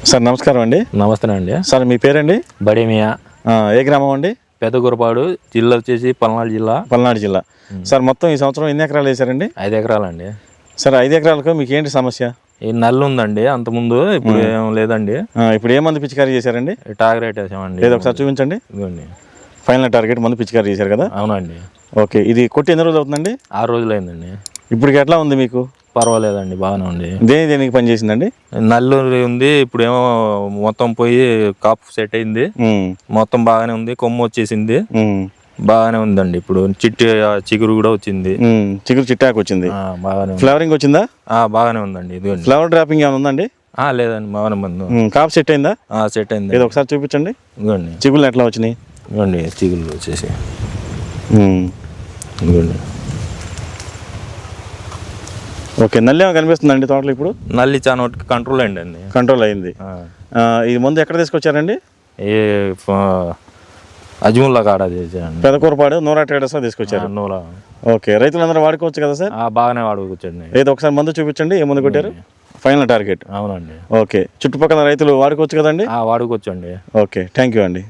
Sir నమస్కారం అండి. నమస్తే అండి. సార్ మీ పేరండి? బడేమియా. ఏ గ్రామం అండి? పెద్దగురపాడు, జిల్లా వచ్చేసి పల్నాడు జిల్లా. సార్ మొత్తం ఈ సంవత్సరం ఎన్ని ఎకరాలు వేసారండి? 5 ఎకరాలండి. సార్ 5 ఎకరాలకు మీకు ఏంటి సమస్య? ఈ నల్లు ఉందండి అంతకుముందు, ఇప్పుడు ఏం లేదండి. ఇప్పుడు ఏ మందు పిచికారీ చేశారండి? టార్గెట్ వేసామండి. ఏదో ఒకసారి చూపించండి. ఇదిగోండి ఫైనల్ టార్గెట్ మందు పిచికారీ చేశారు కదా? అవునండి. ఓకే, ఇది కొట్టి ఎన్ని రోజులు అవుతుందండి? 6 రోజులు అయిందండి. ఇప్పటికి ఎట్లా ఉంది మీకు? పర్వాలేదండి, బాగానే ఉంది. దేనికి పని చేసిందండి? నల్లు ఉంది, ఇప్పుడు ఏమో మొత్తం పోయి కాపు సెట్ అయింది, మొత్తం బాగానే ఉంది, కొమ్ము వచ్చేసింది, బాగానే ఉందండి. ఇప్పుడు చిగురు కూడా వచ్చింది, చిట్టాకు వచ్చింది, బాగానే ఫ్లవరింగ్ వచ్చిందా? బాగానే ఉందండి. ఇదిగోండి ఫ్లవర్ డ్రాపింగ్ ఏమైనా ఉందండి? లేదండి, బాగానే మందు. కాపు సెట్ అయిందా? సెట్ అయింది. ఏదో ఒకసారి చూపించండి. ఇదిగోండి చిగుళ్ళు ఎట్లా వచ్చినాయి? ఇదిగోండి చిగుళ్ళు వచ్చేసి ఇదిగోండి. ఓకే, నల్లి ఏమో కనిపిస్తుందండి తోటలో? ఇప్పుడు నల్లి చాలా కంట్రోల్ అయిందండి. కంట్రోల్ అయింది. ఈ మందు ఎక్కడ తీసుకొచ్చారండి? ఏ అజ్ముల్లా కాడ చేసాను. పెదకూరపాడు నూరా ట్రేడర్స్ తీసుకొచ్చారు. ఓకే, రైతులందరూ వాడుకోవచ్చు కదా సార్? బాగానే వాడుకోవచ్చండి. ఏదో ఒకసారి మందు చూపించండి. ఏ మందు కొట్టారు? Final target. అవునండి. ఓకే, చుట్టుపక్కల రైతులు వాడుకోవచ్చు కదండి? వాడుకోవచ్చండి. ఓకే, థ్యాంక్ యూ అండి.